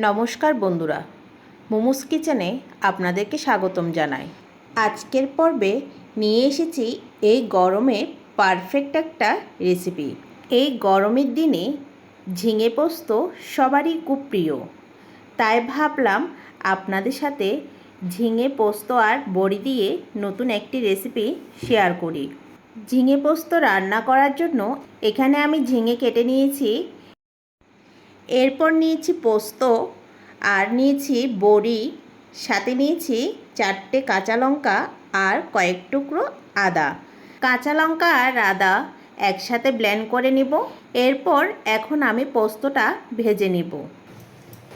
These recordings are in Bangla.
নমস্কার বন্ধুরা, মোমোস কিচেনে আপনাদেরকে স্বাগতম জানাই। আজকের পর্বে নিয়ে এসেছি এই গরমে পারফেক্ট একটা রেসিপি। এই গরমের দিনে ঝিঙে পোস্ত সবারই খুব প্রিয়, তাই ভাবলাম আপনাদের সাথে ঝিঙে পোস্ত আর বড়ি দিয়ে নতুন একটি রেসিপি শেয়ার করি। ঝিঙে পোস্ত রান্না করার জন্য এখানে আমি ঝিঙে কেটে নিয়েছি, এরপর নিয়েছি পোস্ত আর নিয়েছি বড়ি, সাথে নিয়েছি 4টে কাঁচা লঙ্কা আর কয়েক টুকরো আদা। কাঁচা লঙ্কা আর আদা একসাথে ব্লেন্ড করে নিব। এরপর এখন আমি পোস্তটা ভেজে নিব।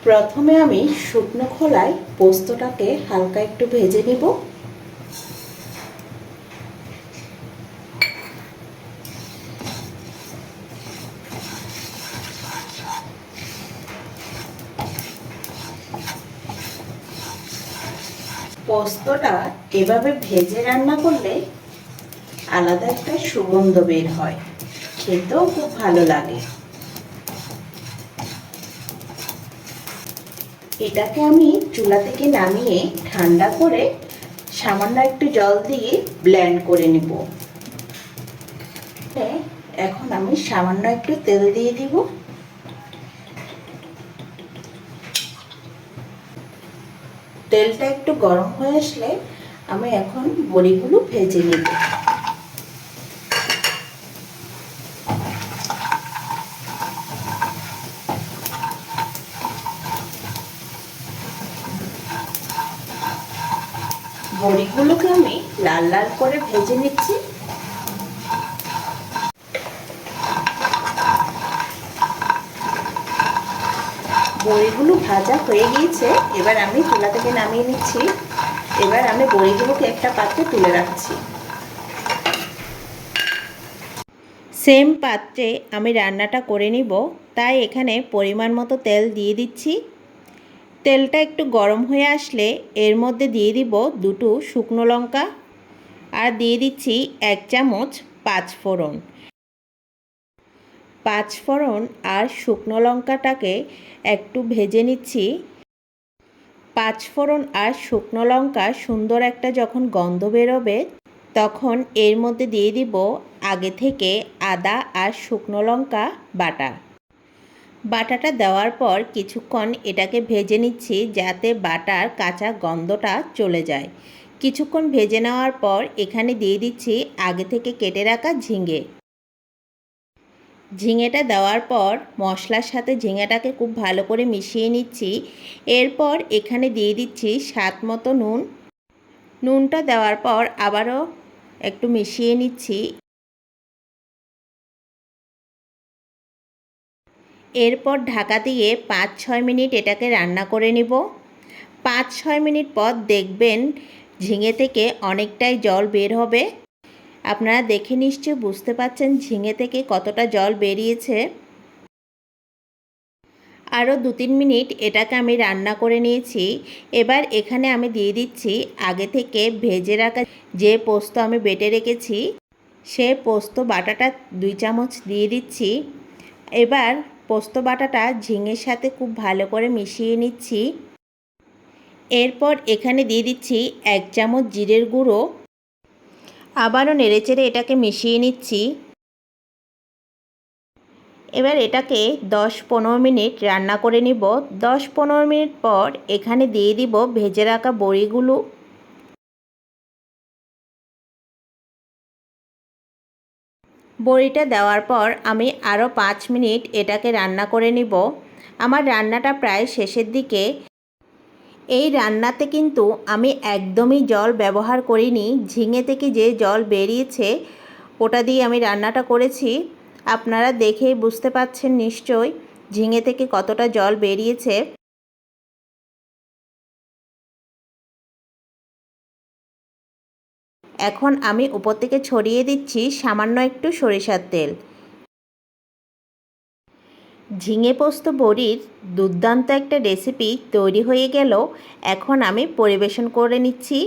প্রথমে আমি শুকনো খোলায় পোস্তটাকে হালকা একটু ভেজে নিব। পোস্তটা এভাবে ভেজে রান্না করলে আলাদা একটা সুগন্ধ বের হয়, খেতেও খুব ভালো লাগে। এটাকে আমি চুলা থেকে নামিয়ে ঠান্ডা করে সামান্য একটু জল দিয়ে ব্লেন্ড করে নিব। এখন আমি সামান্য একটু তেল দিয়ে দিব। তেলটা একটু গরম হয়ে আসলে আমি এখন বড়িগুলো ভেজে নিব। বড়িগুলোকে আমি লাল লাল করে ভেজে নিচ্ছি। বড়িগুলো ভাজা হয়ে গিয়েছে, এবার আমি চুলা থেকে নামিয়ে নিচ্ছি। এবার আমি বড়িগুলোকে একটা পাত্রে তুলে রাখছি। সেম পাত্রে আমি রান্নাটা করে নিব, তাই এখানে পরিমাণ মতো তেল দিয়ে দিচ্ছি। তেলটা একটু গরম হয়ে আসলে এর মধ্যে দিয়ে দিব 2টো শুকনো লঙ্কা আর দিয়ে দিচ্ছি 1 চামচ পাঁচফোড়ন। পাঁচফোড়ন আর শুকনো লঙ্কাটাকে একটু ভেজে নিচ্ছি। পাঁচফোড়ন আর শুকনো লঙ্কা সুন্দর একটা যখন গন্ধ বেরোবে, তখন এর মধ্যে দিয়ে দিব আগে থেকে আদা আর শুকনো লঙ্কা বাটাটা দেওয়ার পর কিছুক্ষণ এটাকে ভেজে নিচ্ছি, যাতে বাটার কাঁচা গন্ধটা চলে যায়। কিছুক্ষণ ভেজে নেওয়ার পর এখানে দিয়ে দিচ্ছি আগে থেকে কেটে রাখা ঝিঙেটা দেওয়ার পর মশলার সাথে ঝিঙেটাকে খুব ভালো করে মিশিয়ে নিচ্ছি। এরপর এখানে দিয়ে দিচ্ছি স্বাদ মতো নুনটা দেওয়ার পর আবারও একটু মিশিয়ে নিচ্ছি। এরপর ঢাকা দিয়ে 5-6 মিনিট এটাকে রান্না করে নিব। 5-6 মিনিট পর দেখবেন ঝিঙে থেকে অনেকটাই জল বের হবে। আপনারা দেখে নিশ্চয়ই বুঝতে পারছেন ঝিঙে থেকে কতটা জল বেরিয়েছে। আরও 2-3 মিনিট এটাকে আমি রান্না করে নিয়েছি। এবার এখানে আমি দিয়ে দিচ্ছি আগে থেকে ভেজে রাখা যে পোস্ত আমি বেটে রেখেছি, সে পোস্ত বাটাটা 2 চামচ দিয়ে দিচ্ছি। এবার পোস্ত বাটাটা ঝিঙের সাথে খুব ভালো করে মিশিয়ে নিচ্ছি। এরপর এখানে দিয়ে দিচ্ছি 1 চামচ জিরের গুঁড়ো। আবারও নেড়েচেড়ে এটাকে মিশিয়ে নিচ্ছি। এবার এটাকে 10-15 মিনিট রান্না করে নিব। 10-15 মিনিট পর এখানে দিয়ে দিব ভেজে রাখা বড়িগুলো। বড়িটা দেওয়ার পর আমি আরও 5 মিনিট এটাকে রান্না করে নিব। আমার রান্নাটা প্রায় শেষের দিকে। এই রান্নাতে কিন্তু আমি একদমই জল ব্যবহার করিনি। ঝিঙে থেকে যে জল বেরিয়েছে ওটা দিয়ে আমি রান্নাটা করেছি। আপনারা দেখেই বুঝতে পারছেন নিশ্চয়ই ঝিঙে থেকে কতটা জল বেরিয়েছে। এখন আমি উপর থেকে ছড়িয়ে দিচ্ছি সামান্য একটু সরিষার তেল। ঝিঙে পোস্ত বড়ির দুর্দান্ত একটা রেসিপি তৈরি হয়ে গেল। এখন আমি পরিবেশন করে নিচ্ছি।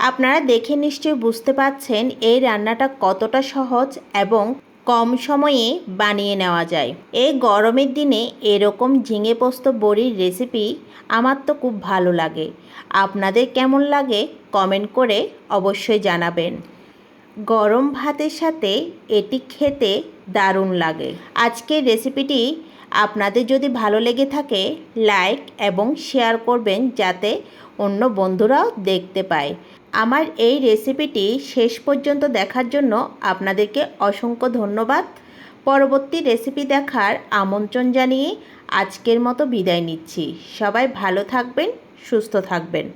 আপনারা দেখে নিশ্চয়ই বুঝতে পারছেন এই রান্নাটা কতটা সহজ এবং কম সময়ে বানিয়ে নেওয়া যায়। এই গরমের দিনে এরকম ঝিঙে পোস্ত বড়ির রেসিপি আমার তো খুব ভালো লাগে। আপনাদের কেমন লাগে কমেন্ট করে অবশ্যই জানাবেন। গরম ভাতের সাথে এটি খেতে দারুণ লাগে। আজকের রেসিপিটি আপনাদের যদি ভালো লেগে থাকে লাইক এবং শেয়ার করবেন যাতে অন্য বন্ধুরাও দেখতে পায়। আমার এই রেসিপিটি শেষ পর্যন্ত দেখার জন্য আপনাদেরকে অসংখ্য ধন্যবাদ। পরবর্তী রেসিপি দেখার আমন্ত্রণ জানিয়ে আজকের মতো বিদায় নিচ্ছি। সবাই ভালো থাকবেন, সুস্থ থাকবেন।